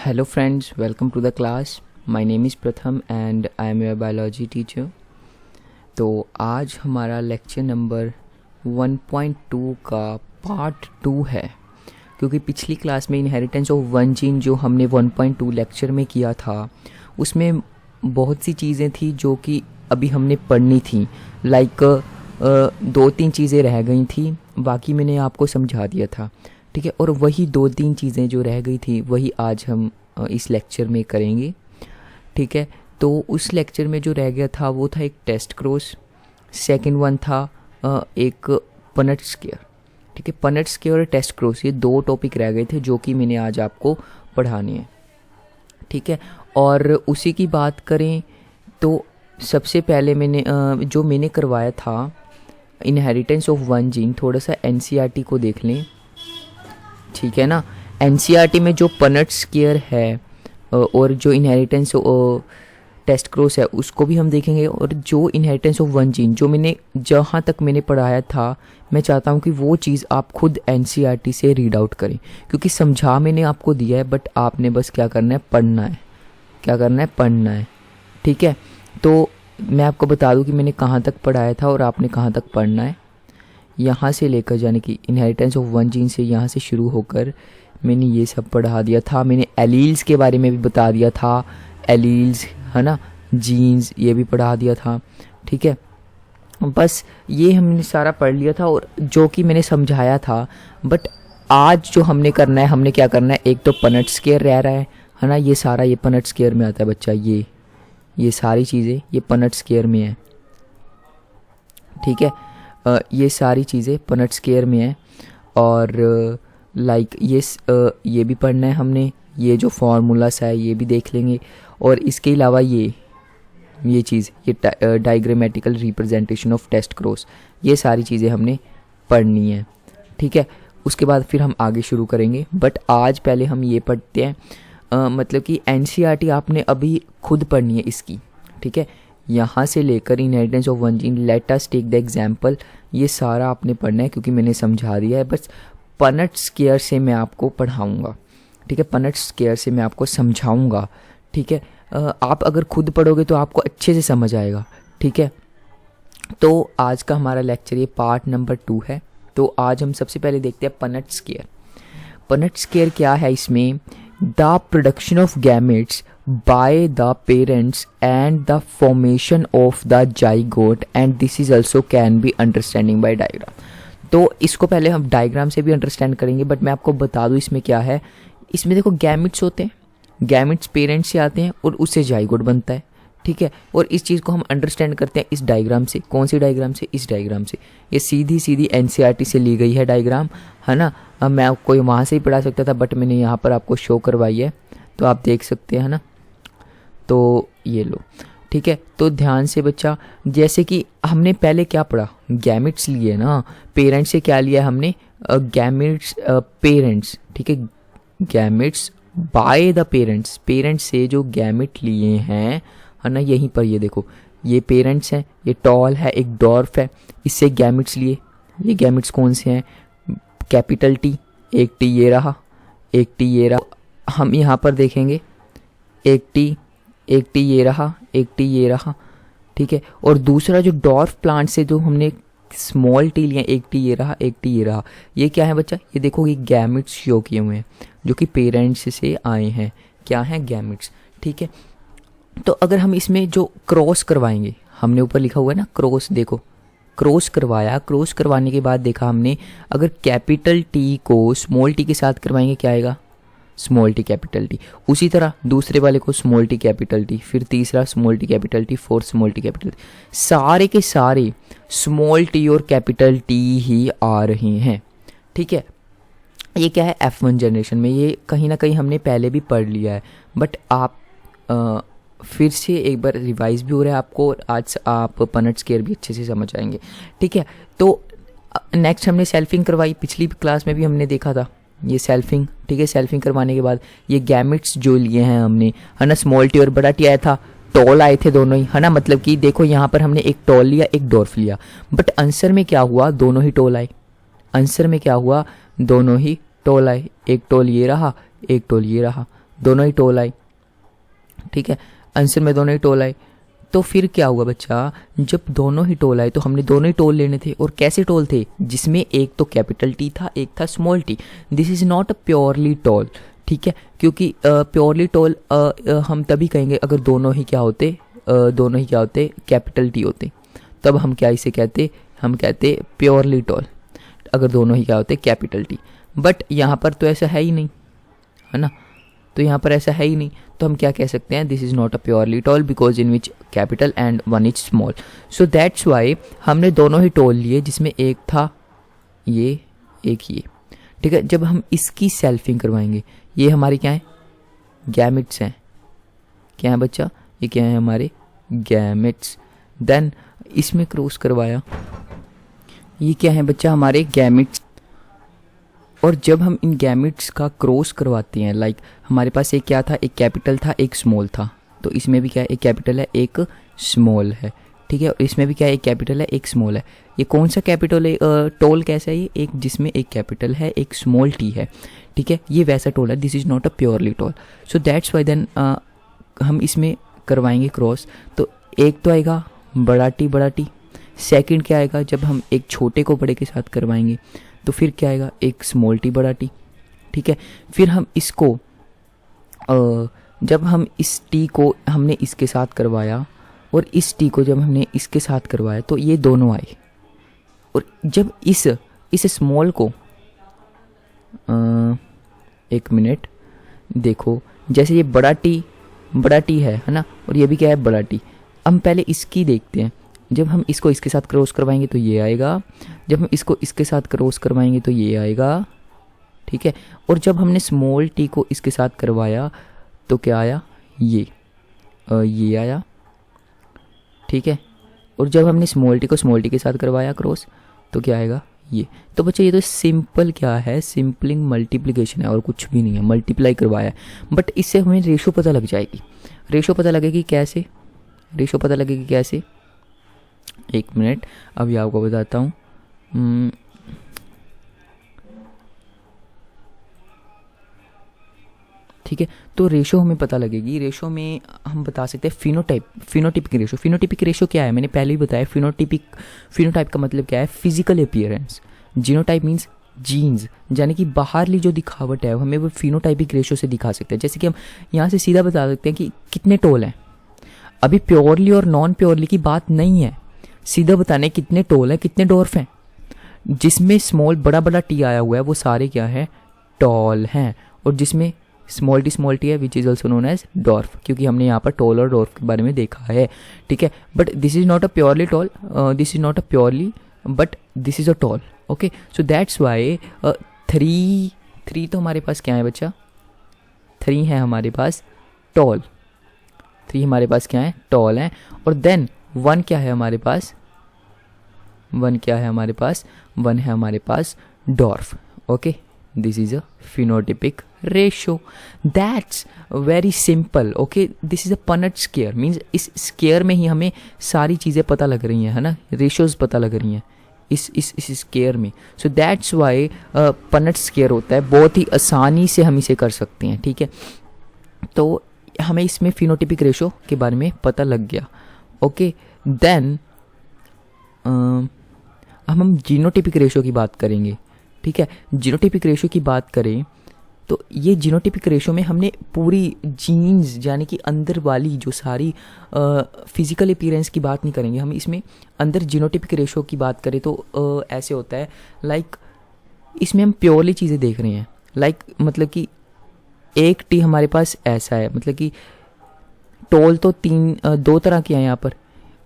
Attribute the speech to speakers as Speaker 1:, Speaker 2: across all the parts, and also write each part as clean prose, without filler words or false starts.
Speaker 1: Hello friends, welcome to the class. My name is Pratham and I am your biology teacher. तो आज हमारा lecture number 1.2 का part 2 है, क्योंकि पिछली क्लास में इनहेरिटेंस ऑफ वन जीन जो हमने 1.2 लेक्चर में किया था उसमें बहुत सी चीज़ें थी जो कि अभी हमने पढ़नी थी। लाइक 2-3 चीज़ें रह गई थी, बाकी मैंने आपको समझा दिया था, ठीक है। और वही 2-3 चीज़ें जो रह गई थी वही आज हम इस लेक्चर में करेंगे, ठीक है। तो उस लेक्चर में जो रह गया था वो था एक टेस्ट क्रॉस, सेकंड वन था एक पनट स्क्वायर, ठीक है। पनट स्क्वायर और टेस्ट क्रॉस ये 2 टॉपिक रह गए थे जो कि मैंने आज आपको पढ़ाने हैं, ठीक है। और उसी की बात करें तो सबसे पहले जो मैंने करवाया था इनहेरिटेंस ऑफ वन जीन, थोड़ा सा एनसीईआरटी को देख लें, ठीक है ना। एनसीईआरटी में जो पनट स्क्वायर है और जो इनहेरिटेंस टेस्ट क्रॉस है उसको भी हम देखेंगे। और जो इनहेरिटेंस ऑफ वन जीन जो मैंने जहाँ तक मैंने पढ़ाया था, मैं चाहता हूँ कि वो चीज़ आप खुद एनसीईआरटी से रीड आउट करें, क्योंकि समझा मैंने आपको दिया है, बट आपने बस क्या करना है, पढ़ना है। क्या करना है, पढ़ना है, ठीक है। तो मैं आपको बता दूं कि मैंने कहाँ तक पढ़ाया था और आपने कहाँ तक पढ़ना है। यहाँ से लेकर जाने की इनहेरिटेंस ऑफ वन जीन से यहाँ से शुरू होकर मैंने ये सब पढ़ा दिया था। मैंने एलील्स के बारे में भी बता दिया था, एलील्स है ना, जीन्स ये भी पढ़ा दिया था, ठीक है। बस ये हमने सारा पढ़ लिया था और जो कि मैंने समझाया था। बट आज जो हमने करना है, हमने क्या करना है, एक तो पनट स्क्वायर रह रहा है ना, ये सारा ये पनट स्क्वायर में आता है बच्चा, ये सारी चीज़ें ये पनट स्क्वायर में है, ठीक है। ये सारी चीज़ें पनट स्क्वायर में है। और लाइक ये भी पढ़ना है हमने, ये जो फार्मूलास है ये भी देख लेंगे। और इसके अलावा ये चीज़, ये diagrammatical representation of test cross, ये सारी चीज़ें हमने पढ़नी है, ठीक है। उसके बाद फिर हम आगे शुरू करेंगे, बट आज पहले हम ये पढ़ते हैं। मतलब कि एनसीईआरटी आपने अभी खुद पढ़नी है इसकी, ठीक है। यहाँ से लेकर inheritance of one gene, let us take the example, ये सारा आपने पढ़ना है क्योंकि मैंने समझा दिया है। बस पनट स्क्वायर से मैं आपको पढ़ाऊँगा, ठीक है। पनट स्क्वायर से मैं आपको समझाऊँगा, ठीक है। आप अगर खुद पढ़ोगे तो आपको अच्छे से समझ आएगा, ठीक है। तो आज का हमारा लेक्चर ये पार्ट नंबर 2 है। तो आज हम सबसे पहले देखते हैं पनट स्क्वायर। पनट स्क्वायर क्या है, इसमें the production of gametes by the parents and the formation of the zygote, and this is also can be understanding by diagram। तो इसको पहले हम डायग्राम से भी अंडरस्टैंड करेंगे, बट मैं आपको बता दूं इसमें क्या है। इसमें देखो गैमेट्स होते हैं, गैमेट्स पेरेंट्स से आते हैं और उससे जाइगोट बनता है, ठीक है। और इस चीज़ को हम अंडरस्टैंड करते हैं इस डायग्राम से। कौन सी डायग्राम से, इस डायग्राम से। ये सीधी एनसीईआरटी से ली गई है डायग्राम, है ना। अब मैं आपको वहाँ से ही पढ़ा सकता था, बट मैंने यहाँ पर आपको शो करवाई है तो आप देख सकते हैं ना। तो ये लो, ठीक है। तो ध्यान से बच्चा, जैसे कि हमने पहले क्या पढ़ा, गैमेट्स लिए ना, पेरेंट्स से क्या लिया हमने, गैमेट्स पेरेंट्स, ठीक है। Gametes by the parents, parents से जो गैमेट लिए हैं, है ना, यहीं पर ये देखो, ये पेरेंट्स हैं, ये टॉल है, एक डॉर्फ है, इससे गैमेट्स लिए। ये गैमेट्स कौन से हैं, कैपिटल टी, एक टी ये रहा, एक टी ये रहा। हम यहाँ पर देखेंगे एक टी ये रहा, एक टी ये रहा, ठीक है। और दूसरा जो डॉर्फ प्लांट से जो हमने स्मॉल टी लिया, एक टी ये रहा, एक टी ये रहा। ये क्या है बच्चा, ये देखो, ये गैमेट्स शो किए हुए हैं जो कि पेरेंट्स से आए हैं। क्या है, गैमेट्स, ठीक है। तो अगर हम इसमें जो क्रॉस करवाएंगे, हमने ऊपर लिखा हुआ है ना क्रॉस, देखो क्रॉस करवाया। क्रॉस करवाने के बाद देखा हमने, अगर कैपिटल टी को स्मॉल टी के साथ करवाएंगे क्या आएगा, स्मॉल टी कैपिटल टी। उसी तरह दूसरे वाले को स्मॉल टी कैपिटल टी, फिर तीसरा small T capital T, fourth small T capital T. सारे के सारे स्मॉल टी और कैपिटल टी ही आ रहे हैं, ठीक है। ये क्या है, F1 जनरेशन में, ये कहीं ना कहीं हमने पहले भी पढ़ लिया है, बट आप फिर से एक बार रिवाइज भी हो रहा है आपको, और आज आप पनट स्क्वायर भी अच्छे से समझ आएंगे, ठीक है। तो नेक्स्ट हमने सेल्फिंग करवाई, पिछली क्लास में भी हमने देखा था ये सेल्फिंग, ठीक है। सेल्फिंग करवाने के बाद ये गैमेट्स जो लिए हैं हमने, है ना, स्मॉल टी और बड़ा टी आया था, टॉल आए थे दोनों ही, है ना। मतलब कि देखो यहाँ पर हमने एक टॉल लिया, एक डॉर्फ लिया, बट आंसर में क्या हुआ, दोनों ही टॉल आए। आंसर में क्या हुआ, दोनों ही टॉल आए, एक टॉल ये रहा, एक टॉल ये रहा। दोनों ही टोल आए, ठीक है, आंसर में दोनों ही टोल आए। तो फिर क्या हुआ बच्चा, जब दोनों ही टोल आए तो हमने दोनों ही टोल लेने थे, और कैसे टोल थे, जिसमें एक तो कैपिटल टी था, एक था small T. This is not a purely toll, ठीक है, क्योंकि प्योरली टोल हम तभी कहेंगे अगर दोनों ही क्या होते, कैपिटल टी होते, तब हम क्या इसे कहते, हम कहते प्योरली टोल, अगर दोनों ही क्या होते कैपिटल टी। बट यहाँ पर तो ऐसा है ही नहीं, है ना, तो यहाँ पर ऐसा है ही नहीं, तो हम क्या कह सकते हैं, this is not a purely toll because in which capital and one is small. So that's Y हमने दोनों ही टोल लिए, जिसमें एक था ये, एक ये, ठीक है। जब हम इसकी सेल्फिंग करवाएंगे, ये हमारी क्या है, गैमेट्स हैं, क्या है बच्चा, ये क्या है हमारे गैमेट्स। देन इसमें क्रॉस करवाया, ये क्या है बच्चा, हमारे गैमेट्स। और जब हम इन गैमेट्स का क्रॉस करवाते हैं, लाइक हमारे पास एक क्या था, एक कैपिटल था, एक स्मॉल था, तो इसमें भी क्या है, एक कैपिटल है, एक स्मॉल है, ठीक है, और इसमें भी क्या है, एक कैपिटल है, एक स्मॉल है। ये कौन सा कैपिटल है, टोल कैसा है, ये एक जिसमें एक कैपिटल है, एक स्मॉल टी है, ठीक है, ये वैसा टोल है। This is not a purely tall. So that's why then हम इसमें करवाएंगे क्रॉस, तो एक तो आएगा बड़ा टी। सेकंड क्या आएगा, जब हम एक छोटे को बड़े के साथ करवाएंगे तो फिर क्या आएगा, एक स्मॉल टी बड़ा टी, ठीक है। फिर हम इसको जब हम इस टी को हमने इसके साथ करवाया, और इस टी को जब हमने इसके साथ करवाया, तो ये दोनों आए। और जब इस स्मॉल को एक मिनट देखो, जैसे ये बड़ा टी है ना, और ये भी क्या है, बड़ा टी। हम पहले इसकी देखते हैं, जब हम इसको इसके साथ क्रॉस करवाएंगे तो ये आएगा, जब हम इसको इसके साथ क्रॉस करवाएंगे तो ये आएगा, ठीक है। और जब हमने स्मॉल टी को इसके साथ करवाया तो क्या आया, ये आया, ठीक है। और जब हमने स्मॉल टी को स्मॉल टी के साथ करवाया क्रॉस तो क्या आएगा, ये। तो बच्चे ये तो सिंपल क्या है, सिंपलिंग मल्टीप्लिकेशन है और कुछ भी नहीं है, मल्टीप्लाई करवाया है। बट इससे हमें रेशो पता लग जाएगी। रेशो पता लगेगी कैसे, एक मिनट अभी आपको बताता हूँ। ठीक है, तो रेशो हमें पता लगेगी। रेशो में हम बता सकते हैं फिनोटाइपिक रेशो। फिनोटाइपिक रेशो क्या है, मैंने पहले ही बताया। फिनोटाइप का मतलब क्या है, physical appearance. Genotype means genes, यानी कि बाहरली जो दिखावट है हमें वो फिनोटाइपिक रेशो से दिखा सकते हैं। जैसे कि हम यहाँ से सीधा बता सकते हैं कि कितने टोल हैं। अभी प्योरली और नॉन प्योरली की बात नहीं है, सीधा बताने कितने टोल हैं, कितने डॉर्फ हैं। जिसमें स्मॉल बड़ा टी आया हुआ है वो सारे क्या है, टॉल हैं। और जिसमें स्मॉल टी है which is also known as dwarf, क्योंकि हमने यहाँ पर टॉल और डॉर्फ के बारे में देखा है, ठीक है। But this is not a purely tall, this is not a purely, but this is a tall. Okay, so that's why three तो हमारे पास क्या है बच्चा, 3 है हमारे पास टॉल। 3 हमारे पास क्या है, टॉल हैं। और देन 1 क्या है हमारे पास, 1 है हमारे पास dwarf. Okay, this is a phenotypic ratio. That's very simple. Okay, this is a Punnett square, means इस स्केयर में ही हमें सारी चीज़ें पता लग रही हैं, है ना, रेशोज पता लग रही हैं इस स्केयर में। सो दैट्स वाई पनट स्केयर होता है, बहुत ही आसानी से हम इसे कर सकते हैं, ठीक है। तो हमें इसमें फिनोटिपिक रेशो के बारे में पता लग गया। ओके, देन हम जीनोटिपिक रेशो की बात करेंगे, ठीक है। जीनोटिपिक रेशो की बात करें तो ये जीनोटिपिक रेशो में हमने पूरी जीन्स यानी कि अंदर वाली जो सारी फिजिकल अपीयरेंस की बात नहीं करेंगे, हम इसमें अंदर जीनोटिपिक रेशो की बात करें तो ऐसे होता है, लाइक इसमें हम प्योरली चीज़ें देख रहे हैं। लाइक मतलब कि एक टी हमारे पास ऐसा है, मतलब कि टोल तो 2 तरह के हैं यहाँ पर,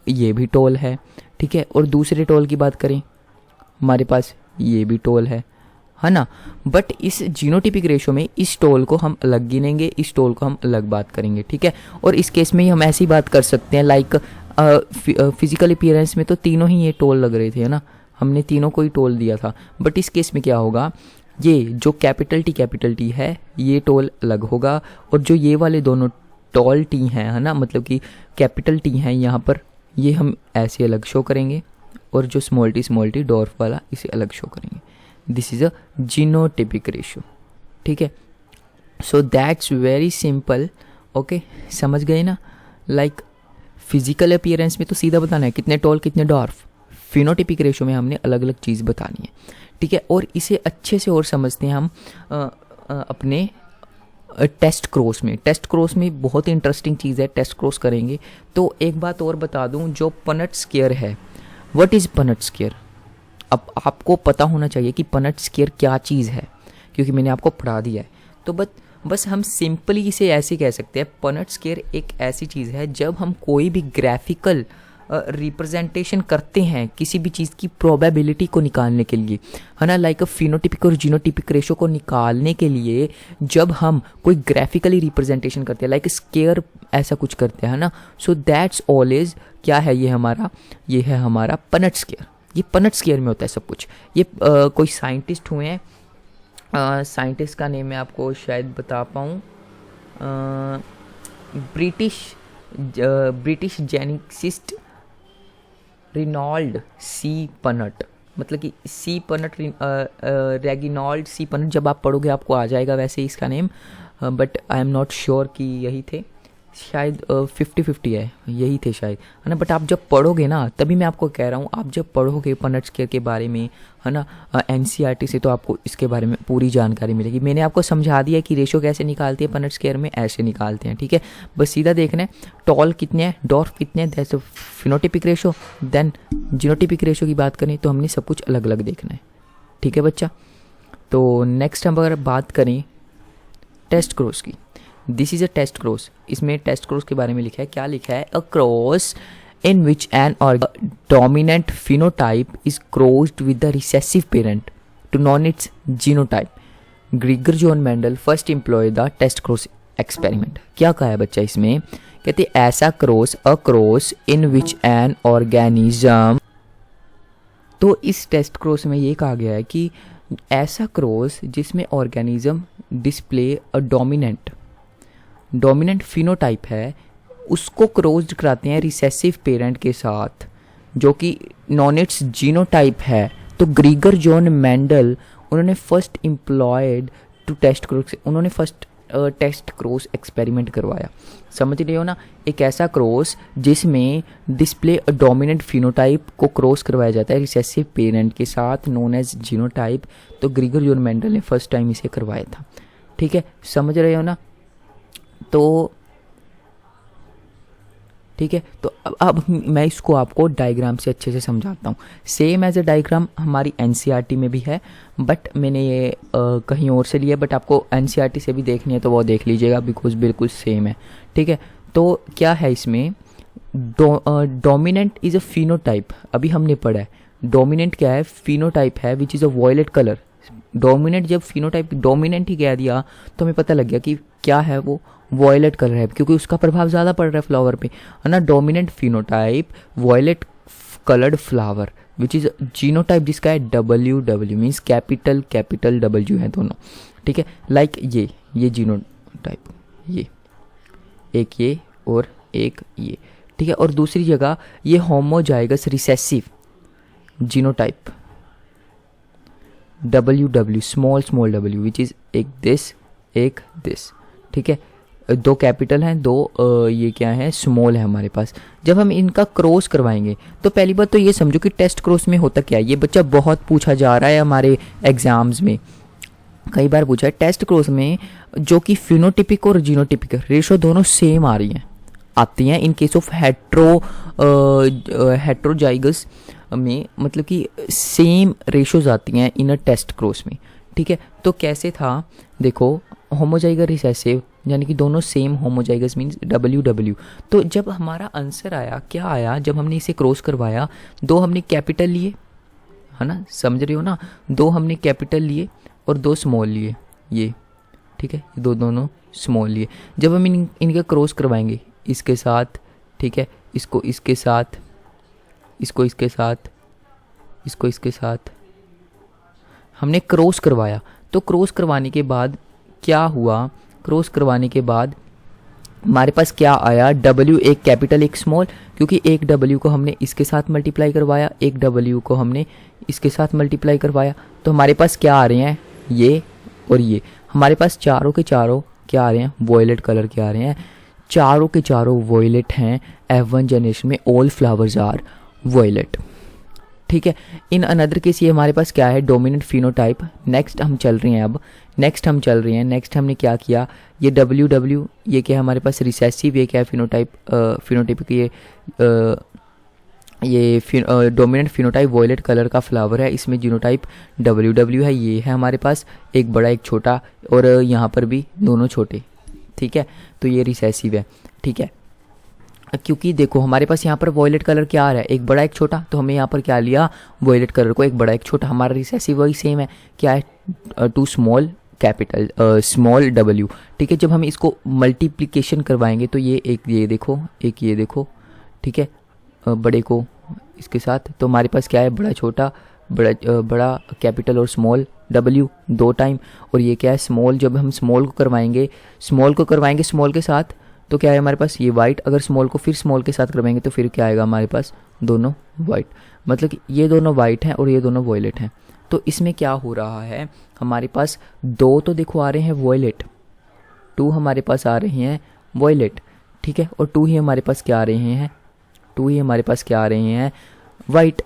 Speaker 1: ये भी टोल है, ठीक है। और दूसरे टोल की बात करें हमारे पास ये भी टोल है ना। बट इस जीनोटिपिक रेशो में इस टोल को हम अलग गिनेंगे, इस टोल को हम अलग बात करेंगे, ठीक है। और इस केस में ही हम ऐसी बात कर सकते हैं, लाइक फिजिकल अपीयरेंस में तो तीनों ही ये टोल लग रहे थे, है ना, हमने तीनों को ही टोल दिया था। बट इस केस में क्या होगा, ये जो कैपिटल टी है ये टोल अलग होगा, और जो ये वाले दोनों टॉल टी हैं, है ना, मतलब कि कैपिटल टी हैं यहाँ पर, ये हम ऐसे अलग शो करेंगे, और जो स्मॉल टी डॉर्फ वाला इसे अलग शो करेंगे। This is a genotypic ratio, ठीक है। So that's very simple. Okay, समझ गए ना। लाइक फिजिकल अपीयरेंस में तो सीधा बताना है कितने टॉल कितने डॉर्फ, फिनोटिपिक रेशो में हमने अलग अलग चीज़ बतानी है, ठीक है। और इसे अच्छे से और समझते हैं हम अपने टेस्ट क्रॉस में। टेस्ट क्रॉस में बहुत ही इंटरेस्टिंग चीज़ है, टेस्ट क्रॉस करेंगे। तो एक बात और बता दूं, जो पनट स्क्वायर है, व्हाट इज़ पनट स्क्वायर। अब आपको पता होना चाहिए कि पनट स्क्वायर क्या चीज़ है, क्योंकि मैंने आपको पढ़ा दिया है। तो बस हम सिंपली इसे ऐसे कह सकते हैं, पनट स्क्वायर एक ऐसी चीज़ है जब हम कोई भी ग्राफिकल रिप्रेजेंटेशन करते हैं किसी भी चीज़ की प्रोबेबिलिटी को निकालने के लिए, है ना। लाइक फिनोटिपिक और जीनोटिपिक रेशो को निकालने के लिए जब हम कोई ग्राफिकली रिप्रेजेंटेशन करते हैं, लाइक स्क्वायर ऐसा कुछ करते हैं, है ना। सो दैट्स ऑलवेज क्या है, ये है हमारा पनट स्क्वायर। ये पनट स्क्वायर में होता है सब कुछ। ये कोई साइंटिस्ट हुए हैं, साइंटिस्ट का नेम मैं आपको शायद बता पाऊँ, ब्रिटिश जेनेटिस्ट रिनॉल्ड सी पनट, मतलब कि सी पनट, रेगिनॉल्ड सी पनट। जब आप पढ़ोगे आपको आ जाएगा वैसे इसका name, but I am not sure कि यही थे, शायद 50-50 है, यही थे शायद, है ना। बट आप जब पढ़ोगे ना, तभी मैं आपको कह रहा हूँ, आप जब पढ़ोगे पनट स्क्वायर के बारे में, है ना, एनसीईआरटी से, तो आपको इसके बारे में पूरी जानकारी मिलेगी। मैंने आपको समझा दिया कि रेशो कैसे निकालती है पनट स्क्वायर में, ऐसे निकालते हैं, ठीक है। बस सीधा देखना है टॉल कितने हैं, डॉर्फ कितने हैं, that's phenotypic ratio. Then genotypic ratio की बात करें तो हमने सब कुछ अलग अलग देखना है, ठीक है बच्चा। तो नेक्स्ट हम अगर बात करें टेस्ट क्रॉस की, this is a test cross. इसमें टेस्ट क्रॉस के बारे में लिखा है, क्या लिखा है, a cross in which an dominant phenotype is crossed with the recessive parent to know its genotype. Gregor John Mendel first employed the test cross experiment. क्या कहा है बच्चा इसमें, कहते ऐसा cross, a cross in which an organism. तो इस test cross में ये कहा गया है कि ऐसा क्रॉस जिसमें organism display a dominant phenotype है, उसको क्रॉस्ड कराते हैं रिसेसिव पेरेंट के साथ जो कि नॉनेट्स जीनोटाइप है। तो ग्रीगर जॉन मेंडल उन्होंने first employed to test cross, उन्होंने फर्स्ट टेस्ट क्रॉस एक्सपेरिमेंट करवाया। समझ रहे हो ना, एक ऐसा क्रॉस जिसमें डिस्प्ले डोमिनेंट फिनोटाइप को क्रॉस करवाया जाता है रिसेसिव पेरेंट के साथ नोन एज जीनोटाइप। तो ग्रीगर जॉन मेंडल ने फर्स्ट टाइम इसे करवाया था, ठीक है, समझ रहे हो ना। तो ठीक है, तो अब मैं इसको आपको डायग्राम से अच्छे से समझाता हूँ। सेम एज अ डायग्राम हमारी एनसीईआरटी में भी है, बट मैंने ये कहीं और से लिया, बट आपको एनसीईआरटी से भी देखनी है तो वो देख लीजिएगा, बिकॉज बिल्कुल सेम है, ठीक है। तो क्या है इसमें, डोमिनेंट इज अ फिनोटाइप, अभी हमने पढ़ा है। डोमिनेंट क्या है, फिनोटाइप है which is a violet colour. Dominant, जब फिनोटाइप डोमिनेंट ही कह दिया तो हमें पता लग गया कि क्या है वो, वॉयलेट कलर है, क्योंकि उसका प्रभाव ज़्यादा पड़ रहा है फ्लावर पे, है ना। Dominant phenotype violet coloured flower which is genotype जिसका है WW, मीन्स कैपिटल W है दोनों, ठीक है। लाइक ये जीनोटाइप, ये एक ये और एक ये, ठीक है। और दूसरी जगह ये homozygous recessive genotype WW, small w which is एक दिस, ठीक है। दो कैपिटल हैं, दो ये क्या है, स्मॉल है हमारे पास। जब हम इनका क्रॉस करवाएंगे तो पहली बात तो ये समझो कि टेस्ट क्रॉस में होता क्या है। ये बच्चा बहुत पूछा जा रहा है हमारे एग्जाम्स में, कई बार पूछा है। टेस्ट क्रॉस में जो कि फिनोटिपिक और जीनोटिपिक रेशो दोनों सेम आती हैं इन केस ऑफ हेट्रोजाइगस में, मतलब कि सेम रेशोज आती हैं इन अ टेस्ट क्रॉस में, ठीक है। तो कैसे था, देखो, होमोजाइगस रिसेसिव यानी कि दोनों सेम होमोजाइगस मीन्स WW। तो जब हमारा आंसर आया, क्या आया, जब हमने इसे क्रॉस करवाया, दो हमने कैपिटल लिए, है ना, समझ रहे हो ना, दो हमने कैपिटल लिए और दो स्मॉल लिए, ये, ठीक है, ये दोनों स्मॉल लिए। जब हम इनका क्रॉस करवाएंगे इसके साथ, ठीक है, इसको इसके साथ, इसको इसके साथ, इसको इसके साथ हमने क्रॉस करवाया। तो क्रॉस करवाने के बाद क्या हुआ, क्रॉस करवाने के बाद हमारे पास क्या आया, W, एक कैपिटल एक स्मॉल, क्योंकि एक W को हमने इसके साथ मल्टीप्लाई करवाया, एक W को हमने इसके साथ मल्टीप्लाई करवाया। तो हमारे पास क्या आ रहे हैं, ये और ये हमारे पास चारों के चारों क्या आ रहे हैं, वॉयलेट कलर के आ रहे हैं, चारों के चारों वॉयलेट हैं। F1 जनरेशन में ऑल फ्लावर्स आर वॉयलेट, ठीक है। इन अनदर केस ये हमारे पास क्या है, डोमिनेंट फिनोटाइप। नेक्स्ट हम चल रहे हैं, नेक्स्ट हमने क्या किया, ये WW ये क्या है हमारे पास, रिसेसिव, ये क्या है फिनोटाइप, फिनोटाइप ये डोमिनेंट फिनोटाइप वॉयलेट कलर का फ्लावर है, इसमें जीनोटाइप WW है। ये है हमारे पास एक बड़ा एक छोटा, और यहाँ पर भी दोनों छोटे, ठीक है। तो ये रिसेसिव है, ठीक है। क्योंकि देखो हमारे पास यहाँ पर वॉयलेट कलर क्या आ रहा है, एक बड़ा एक छोटा, तो हमें यहाँ पर क्या लिया, वॉयलेट कलर को एक बड़ा एक छोटा। हमारा रिसेसिव वही सेम है, क्या है, two small capital small W, ठीक है। जब हम इसको मल्टीप्लिकेशन करवाएंगे तो ये एक ये देखो, एक ये देखो, ठीक है, बड़े को इसके साथ, तो हमारे पास क्या है, बड़ा छोटा, बड़ा कैपिटल और स्मॉल W दो टाइम, और ये क्या है स्मॉल। जब हम स्मॉल को करवाएंगे स्मॉल के साथ, तो क्या है हमारे पास ये वाइट। अगर स्मॉल को फिर स्मॉल के साथ करवाएंगे तो फिर क्या आएगा हमारे पास, दोनों वाइट, मतलब कि ये दोनों वाइट हैं और ये दोनों वॉयलेट हैं। तो इसमें क्या हो रहा है, हमारे पास दो तो देखो आ रहे हैं वॉयलेट, टू हमारे पास आ रहे हैं वॉयलेट, ठीक है, और टू ही हमारे पास क्या आ रहे हैं, वाइट,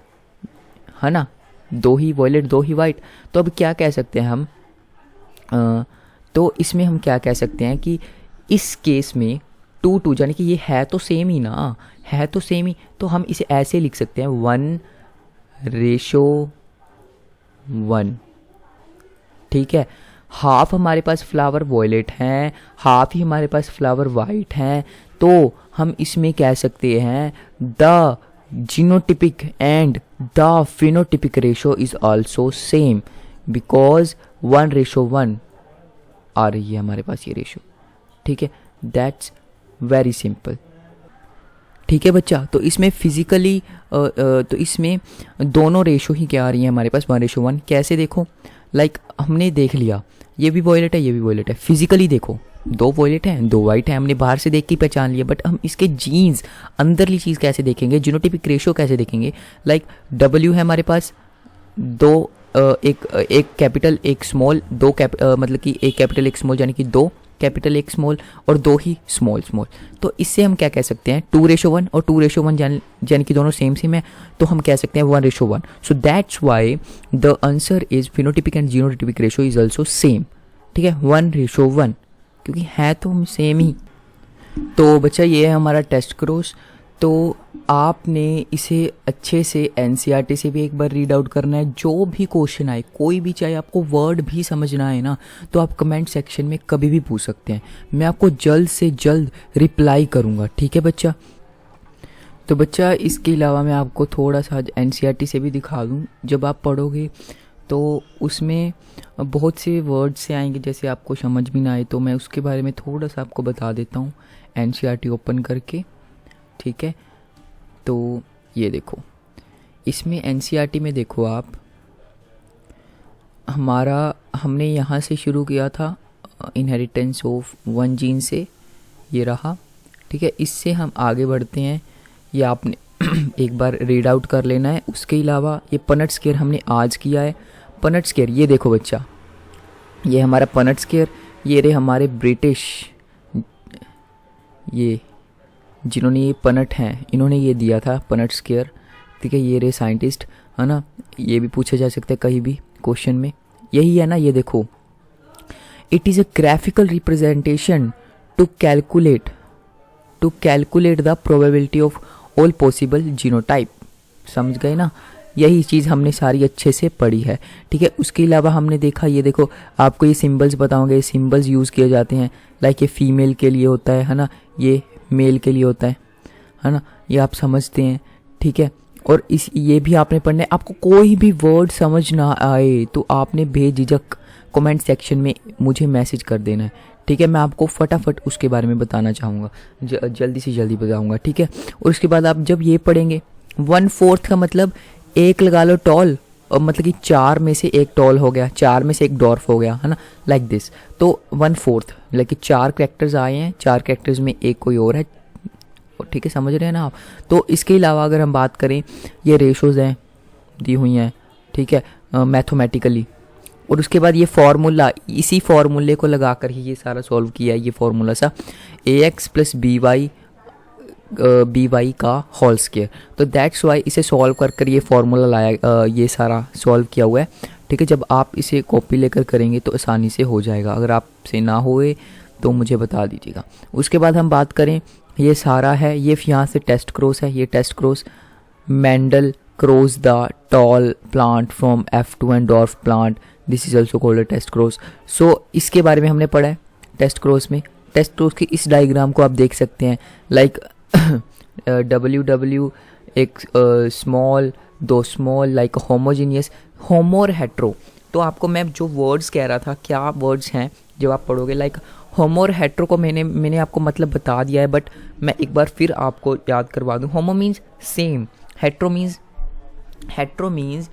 Speaker 1: है ना, दो ही वॉयलेट दो ही वाइट। तो अब क्या कह सकते हैं हम, तो इसमें हम क्या कह सकते हैं कि इस केस में 2 यानी कि ये है तो सेम ही ना, है तो सेम ही, तो हम इसे ऐसे लिख सकते हैं 1:1, ठीक है। हाफ हमारे पास फ्लावर वॉयलेट हैं, हाफ ही हमारे पास फ्लावर वाइट हैं, तो हम इसमें कह सकते हैं the genotypic and the phenotypic ratio is also same, because 1:1 आ रही है हमारे पास ये रेशो, ठीक है। दैट्स वेरी सिंपल, ठीक है बच्चा। तो इसमें फिजिकली तो इसमें दोनों रेशो ही क्या आ रही है हमारे पास, 1:1। कैसे देखो, लाइक हमने देख लिया ये भी वॉयलेट है, ये भी वॉयलेट है, फिजिकली देखो दो वॉयलेट हैं दो वाइट हैं, हमने बाहर से देख के पहचान लिया, बट हम इसके जीन्स अंदरली चीज़ कैसे देखेंगे, जीनोटिपिक रेशो कैसे देखेंगे। लाइक W है हमारे पास दो, एक कैपिटल एक स्मॉल, दो मतलब कि एक कैपिटल एक स्मॉल, यानी कि दो कैपिटल एक स्मॉल और दो ही स्मॉल। तो इससे हम क्या कह सकते हैं, 2:1 और 2:1 यानी कि दोनों सेम है, तो हम कह सकते हैं 1:1। सो that's why the answer is phenotypic and genotypic ratio is also same, ठीक है, 1:1, क्योंकि है तो हम सेम ही। तो बच्चा ये है हमारा टेस्ट क्रॉस। तो आपने इसे अच्छे से NCERT से भी एक बार रीड आउट करना है। जो भी क्वेश्चन आए, कोई भी, चाहे आपको वर्ड भी समझना है ना, तो आप कमेंट सेक्शन में कभी भी पूछ सकते हैं, मैं आपको जल्द से जल्द रिप्लाई करूँगा, ठीक है बच्चा। तो बच्चा इसके अलावा मैं आपको थोड़ा सा NCERT से भी दिखा दूँ। जब आप पढ़ोगे तो उसमें बहुत से वर्ड से आएंगे, जैसे आपको समझ भी ना आए, तो मैं उसके बारे में थोड़ा सा आपको बता देता हूँ NCERT ओपन करके, ठीक है। तो ये देखो, इसमें NCERT में देखो आप, हमने यहाँ से शुरू किया था इनहेरिटेंस ऑफ 1 जीन से, ये रहा, ठीक है। इससे हम आगे बढ़ते हैं, ये आपने एक बार रीड आउट कर लेना है। उसके अलावा ये पनट स्क्वायर हमने आज किया है। पनट स्क्वायर ये देखो बच्चा, ये हमारा पनट स्क्वायर, ये रहे हमारे ब्रिटिश, ये जिन्होंने ये पनट हैं इन्होंने ये दिया था पनट स्क्वायर, ठीक है। ये रहे साइंटिस्ट, है ना, ये भी पूछा जा सकता है कहीं भी क्वेश्चन में, यही है ना। ये देखो, it is a graphical representation to calculate the probability of all possible genotype. समझ गए ना, यही चीज़ हमने सारी अच्छे से पढ़ी है, ठीक है। उसके अलावा हमने देखा, ये देखो आपको ये सिंबल्स बताऊंगे, ये सिंबल्स यूज़ किए जाते हैं, लाइक ये फीमेल के लिए होता है ना, ये मेल के लिए होता है ना, ये आप समझते हैं, ठीक है। और ये भी आपने पढ़ना है। आपको कोई भी वर्ड समझ ना आए तो आपने बेझिझक कमेंट सेक्शन में मुझे मैसेज कर देना है, ठीक है। मैं आपको फटाफट उसके बारे में बताना चाहूँगा, जल्दी से जल्दी बताऊँगा, ठीक है। और उसके बाद आप जब ये पढ़ेंगे 1/4 का मतलब एक लगा लो टॉल, और मतलब कि 4 में से एक टॉल हो गया, 4 में से एक डॉर्फ हो गया, है ना, लाइक दिस। तो 1/4 लाइक 4 कैरेक्टर्स आए हैं, 4 कैरेक्टर्स में एक कोई और है, ठीक है, समझ रहे हैं ना आप। तो इसके अलावा अगर हम बात करें, ये रेशोज़ हैं दी हुई हैं, ठीक है, मैथमेटिकली, और उसके बाद ये फार्मूला, इसी फार्मूले को लगा कर ही ये सारा सॉल्व किया है, ये फार्मूला सा ax प्लस बी वाई का होल स्क्वायर। तो दैट्स वाई इसे सॉल्व कर कर ये फार्मूला लाया, ये सारा सॉल्व किया हुआ है। ठीक है, जब आप इसे कॉपी लेकर करेंगे तो आसानी से हो जाएगा, अगर आपसे ना होए तो मुझे बता दीजिएगा। उसके बाद हम बात करें, ये सारा है, ये यहाँ से टेस्ट क्रॉस है, ये test cross Mendel cross the tall plant from F2 and dwarf plant, this is also called a test cross. So इसके बारे में हमने पढ़ा है टेस्ट क्रॉस में। टेस्ट क्रॉस की इस डायग्राम को आप देख सकते हैं, लाइक WW एक स्मॉल, दो स्मॉल, लाइक होमोजीनियस, होमो और हेट्रो। तो आपको मैं जो वर्ड्स कह रहा था, क्या वर्ड्स हैं जब आप पढ़ोगे, लाइक होमो और हेट्रो को मैंने आपको मतलब बता दिया है, बट मैं एक बार फिर आपको याद करवा दूं। होमो मीन्स सेम, हेट्रो मीन्स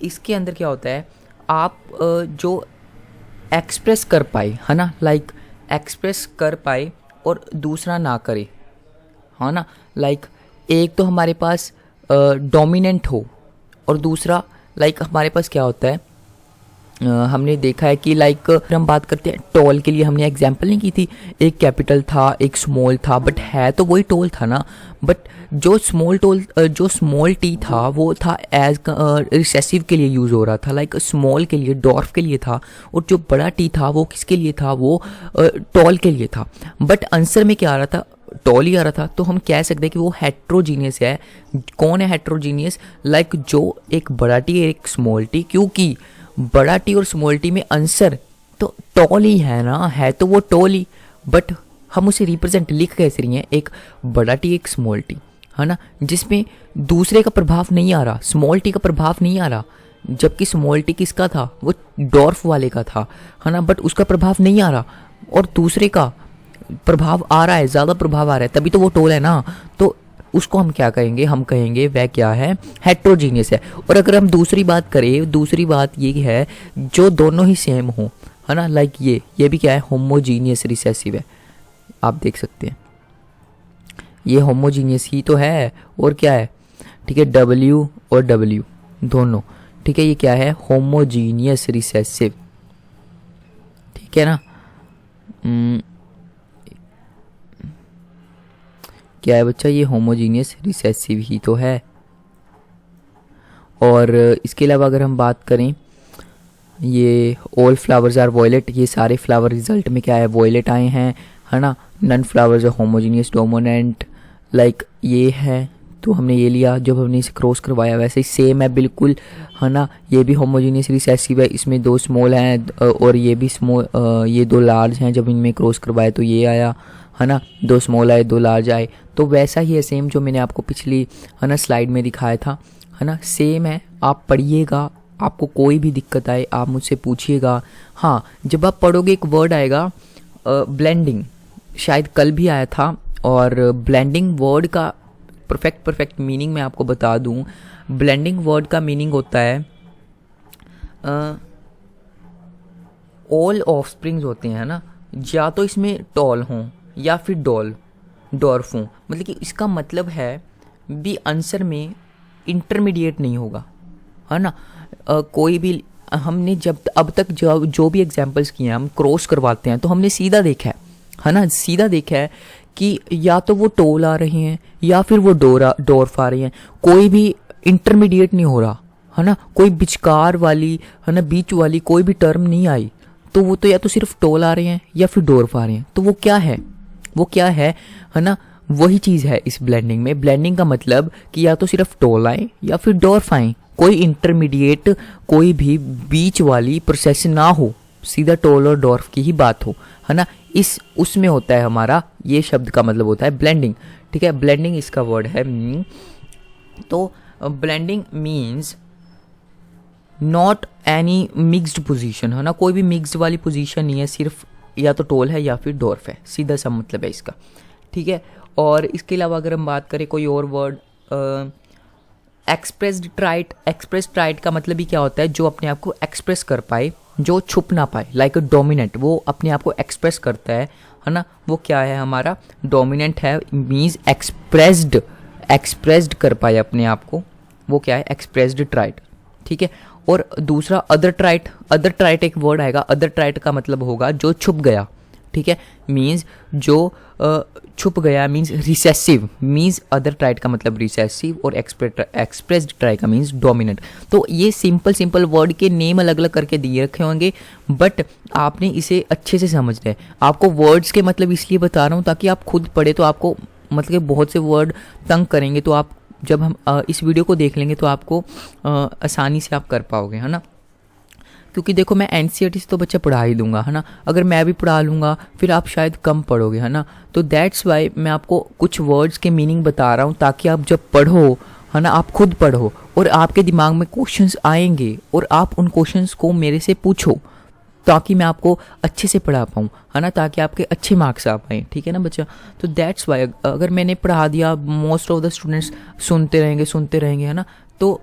Speaker 1: इसके अंदर क्या होता है, आप जो एक्सप्रेस कर पाए, है ना, लाइक एक्सप्रेस कर पाए और दूसरा ना करे, है ना, लाइक एक तो हमारे पास डोमिनेंट हो और दूसरा लाइक हमारे पास क्या होता है, हमने देखा है कि लाइक हम बात करते हैं टॉल के लिए, हमने एग्जांपल नहीं की थी, एक कैपिटल था एक स्मॉल था, बट है तो वही टॉल था ना, बट जो स्मॉल टी था वो था एज रिसेसिव के लिए यूज़ हो रहा था, लाइक स्मॉल के लिए, डॉर्फ के लिए था, और जो बड़ा टी था वो किसके लिए था, वो टॉल के लिए था, बट आंसर में क्या आ रहा था, टॉल ही आ रहा था। तो हम कह सकते हैं कि वो हेट्रोजीनियस है। कौन है हेट्रोजीनियस, लाइक जो एक बड़ा टी एक स्मॉल टी, क्योंकि बड़ा टी और स्मॉल टी में आंसर तो टॉल ही है ना, है तो वो टॉल ही, बट हम उसे रिप्रेजेंट लिख कैसे रही हैं, एक बड़ा टी एक स्मॉल टी, है ना, जिसमें दूसरे का प्रभाव नहीं आ रहा, स्मॉल टी का प्रभाव नहीं आ रहा, जबकि स्मॉल टी किसका था, वो डॉर्फ वाले का था, है ना, बट उसका प्रभाव नहीं आ रहा, और दूसरे का प्रभाव आ रहा है, ज़्यादा प्रभाव आ रहा है, तभी तो वो टॉल है ना। तो उसको हम क्या कहेंगे, हम कहेंगे वह क्या है, हेट्रोजीनियस है। और अगर हम दूसरी बात करें, दूसरी बात ये है जो दोनों ही सेम हो, है ना, लाइक ये भी क्या है, होमोजीनियस रिसेसिव है, आप देख सकते हैं ये होमोजीनियस ही तो है, और क्या है, ठीक है, W और W दोनों, ठीक है, ये क्या है, होमोजीनियस रिसेसिव, ठीक है ना। क्या है बच्चा, ये होमोजीनियस रिसेसिव ही तो है। और इसके अलावा अगर हम बात करें, ये ऑल फ्लावर्स आर वॉयलेट, ये सारे फ्लावर रिजल्ट में क्या है, वॉयलेट आए हैं, है ना, none flowers are homogeneous dominant, like ये है, तो हमने ये लिया, जब हमने इसे क्रॉस करवाया वैसे ही सेम है बिल्कुल, है ना, ये भी होमोजीनियस रिसेसिव है, इसमें दो स्मॉल हैं और ये भी स्मॉल, ये दो लार्ज हैं, जब इनमें क्रॉस करवाया तो ये आया, है ना, दो स्मॉल आए दो लार्ज आए, तो वैसा ही है सेम जो मैंने आपको पिछली, है ना, स्लाइड में दिखाया था, है ना, सेम है। आप पढ़िएगा, आपको कोई भी दिक्कत आए आप मुझसे पूछिएगा। हाँ, जब आप पढ़ोगे एक वर्ड आएगा ब्लेंडिंग, शायद कल भी आया था, और ब्लेंडिंग वर्ड का परफेक्ट मीनिंग मैं आपको बता दूं। ब्लेंडिंग वर्ड का मीनिंग होता है ऑल ऑफस्प्रिंग्स होते हैं ना, या तो इसमें टॉल हों या फिर डॉर्फ हों, मतलब कि इसका मतलब है भी आंसर में इंटरमीडिएट नहीं होगा, है ना। कोई भी हमने जब अब तक जो भी एग्जांपल्स किए हैं, हम क्रॉस करवाते हैं तो हमने सीधा देखा है ना, सीधा देखा है कि या तो वो टोल आ रहे हैं या फिर वो डॉर्फ आ रहे हैं, कोई भी इंटरमीडिएट नहीं हो रहा, है ना, कोई बिचकार वाली, है ना, बीच वाली कोई भी टर्म नहीं आई, तो वो तो या तो सिर्फ टोल आ रहे हैं या फिर डॉर्फ आ रहे हैं, तो वो क्या है, है ना, वही चीज़ है इस ब्लेंडिंग में। ब्लेंडिंग का मतलब कि या तो सिर्फ टोल आए या फिर डॉर्फ आए, कोई इंटरमीडिएट, कोई भी बीच वाली प्रोसेस ना हो, सीधा टोल और डॉर्फ की ही बात हो, है ना, इस उसमें होता है हमारा, ये शब्द का मतलब होता है ब्लेंडिंग, ठीक है, ब्लेंडिंग इसका वर्ड है। तो blending means not any mixed position, है ना, कोई भी मिक्स्ड वाली पोजीशन नहीं है, सिर्फ या तो टोल है या फिर डॉर्फ है, सीधा सा मतलब है इसका, ठीक है। और इसके अलावा अगर हम बात करें कोई और वर्ड, एक्सप्रेस्ड ट्राइट का मतलब ही क्या होता है, जो अपने आप को एक्सप्रेस कर पाए, जो छुप ना पाए, लाइक डोमिनेंट, वो अपने आप को एक्सप्रेस करता है ना, वो क्या है हमारा, डोमिनेंट है, मीन्स एक्सप्रेस्ड कर पाए अपने आप को, वो क्या है, एक्सप्रेस्ड ट्राइट, ठीक है। और दूसरा अदर ट्राइट एक वर्ड आएगा। अदर ट्राइट का मतलब होगा जो छुप गया, ठीक है, मीन्स जो छुप गया, मीन्स रिसेसिव, मीन्स अदर ट्राइट का मतलब रिसेसिव, और एक्सप्रेस्ड ट्राइट का मीन्स डोमिनेंट। तो ये सिंपल वर्ड के नेम अलग अलग करके दिए रखे होंगे, बट आपने इसे अच्छे से समझना है। आपको वर्ड्स के मतलब इसलिए बता रहा हूँ ताकि आप खुद पढ़े तो आपको मतलब कि बहुत से वर्ड तंग करेंगे, तो आप जब हम इस वीडियो को देख लेंगे तो आपको आसानी से आप कर पाओगे, है ना। क्योंकि देखो मैं एनसीईआरटी से तो बच्चा पढ़ा ही दूंगा, है ना, अगर मैं भी पढ़ा लूँगा फिर आप शायद कम पढ़ोगे, है ना। तो दैट्स वाई मैं आपको कुछ वर्ड्स के मीनिंग बता रहा हूँ ताकि आप जब पढ़ो, है ना, आप खुद पढ़ो और आपके दिमाग में क्वेश्चंस आएंगे और आप उन क्वेश्चंस को मेरे से पूछो ताकि मैं आपको अच्छे से पढ़ा पाऊँ, है ना, ताकि आपके अच्छे मार्क्स आ पाएँ, ठीक है ना बच्चा। तो दैट्स वाई अगर मैंने पढ़ा दिया, मोस्ट ऑफ द स्टूडेंट्स सुनते रहेंगे, है ना, तो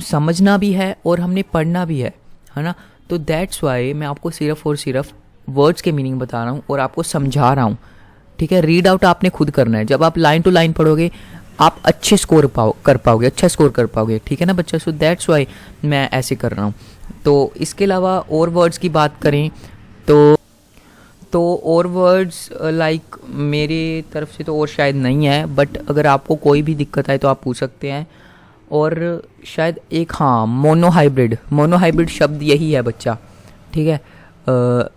Speaker 1: समझना भी है और हमने पढ़ना भी है ना। तो दैट्स वाई मैं आपको सिर्फ और सिर्फ वर्ड्स के मीनिंग बता रहा हूँ और आपको समझा रहा हूँ, ठीक है। रीड आउट आपने खुद करना है। जब आप लाइन टू लाइन पढ़ोगे आप अच्छे स्कोर कर पाओगे, अच्छा स्कोर कर पाओगे, ठीक है ना बच्चा। सो दैट्स वाई मैं ऐसे कर रहा हूँ। तो इसके अलावा और वर्ड्स की बात करें तो और वर्ड्स लाइक मेरे तरफ से तो और शायद नहीं है, बट अगर आपको कोई भी दिक्कत आए तो आप पूछ सकते हैं। और शायद एक, हाँ, मोनोहाइब्रिड शब्द यही है बच्चा, ठीक है।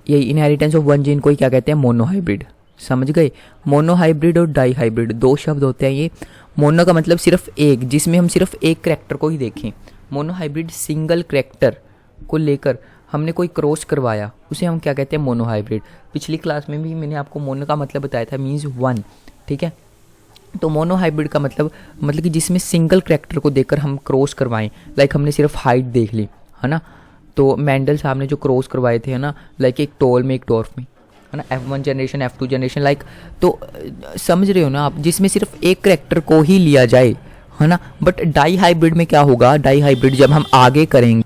Speaker 1: यही इनहेरिटेंस ऑफ वन जीन को ही क्या कहते हैं, मोनोहाइब्रिड, समझ गए। मोनोहाइब्रिड और डाईहाइब्रिड दो शब्द होते हैं ये। मोनो का मतलब सिर्फ एक, जिसमें हम सिर्फ एक करैक्टर को ही देखें। मोनोहाइब्रिड सिंगल करैक्टर को लेकर हमने कोई क्रॉस करवाया, उसे हम क्या कहते हैं, मोनोहाइब्रिड। पिछली क्लास में भी मैंने आपको मोनो का मतलब बताया था, मीन्स वन, ठीक है। तो मोनोहाइब्रिड का मतलब कि जिसमें सिंगल करैक्टर को देखकर हम क्रॉस करवाएं, लाइक हमने सिर्फ हाइट देख ली, है ना। तो मेंडल साहब ने जो क्रॉस करवाए थे, है ना, लाइक एक टॉल में एक डॉर्फ में, है ना, F1 generation F2 generation, like, तो समझ रहे हो ना आप, जिसमें सिर्फ एक करैक्टर को ही लिया जाए, है ना। बट डाई हाइब्रिड में क्या होगा, डाई हाइब्रिड जब हम आगे करेंगे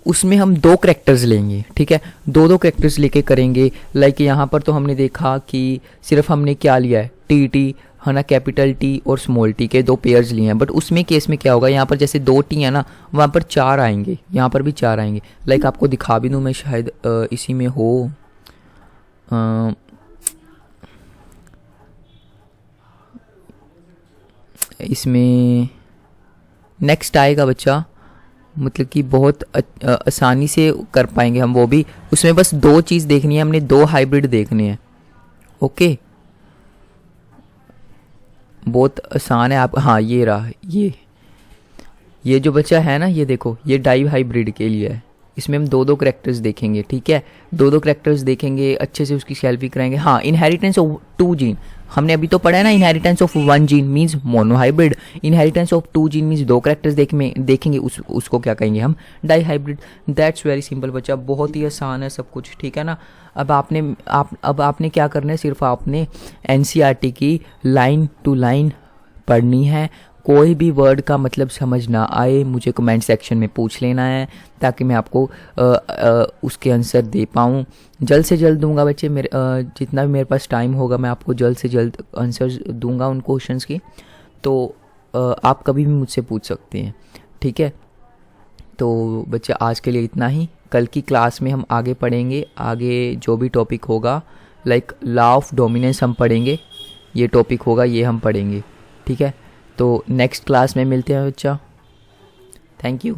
Speaker 1: उसमें हम दो करैक्टर्स लेंगे, ठीक है, दो करैक्टर्स लेके करेंगे। लाइक यहाँ पर तो हमने देखा कि सिर्फ हमने क्या लिया है, टी, है ना, कैपिटल टी और स्मॉल टी के दो पेयर्स लिए हैं। बट उसमें केस में क्या होगा, यहाँ पर जैसे दो टी है ना, वहाँ पर चार आएंगे, यहाँ पर भी चार आएंगे। लाइक आपको दिखा भी दूँ मैं, शायद इसी में हो, इसमें नेक्स्ट आएगा बच्चा, मतलब कि बहुत आसानी से कर पाएंगे हम वो भी। उसमें बस दो चीज़ देखनी है, हमने दो हाइब्रिड देखने हैं, ओके, बहुत आसान है। आप, हाँ, ये रहा, ये जो बच्चा है ना, ये देखो, ये डाई हाइब्रिड के लिए है। इसमें हम दो करैक्टर्स देखेंगे, ठीक है, दो करैक्टर्स देखेंगे, अच्छे से उसकी सेल्फी कराएंगे। हाँ, इनहेरिटेंस ऑफ टू जीन हमने अभी तो पढ़ा है ना, inheritance of one gene means monohybrid, inheritance of two gene means दो करैक्टर्स देखेंगे, उसको क्या कहेंगे हम, dihybrid. That's very simple बच्चा, बहुत ही आसान है सब कुछ, ठीक है ना। अब आपने क्या करना है, सिर्फ आपने एनसीईआरटी की लाइन टू लाइन पढ़नी है। कोई भी वर्ड का मतलब समझ ना आए मुझे कमेंट सेक्शन में पूछ लेना है, ताकि मैं आपको उसके आंसर दे पाऊँ। जल्द से जल्द दूंगा बच्चे, जितना भी मेरे पास टाइम होगा मैं आपको जल्द से जल्द आंसर दूंगा उन क्वेश्चंस की। तो आप कभी भी मुझसे पूछ सकते हैं, ठीक है। तो बच्चे आज के लिए इतना ही। कल की क्लास में हम आगे पढ़ेंगे, आगे जो भी टॉपिक होगा, लाइक लॉ ऑफ डोमिनेंस हम पढ़ेंगे, ये टॉपिक होगा, ये हम पढ़ेंगे, ठीक है। तो नेक्स्ट क्लास में मिलते हैं बच्चा, थैंक यू।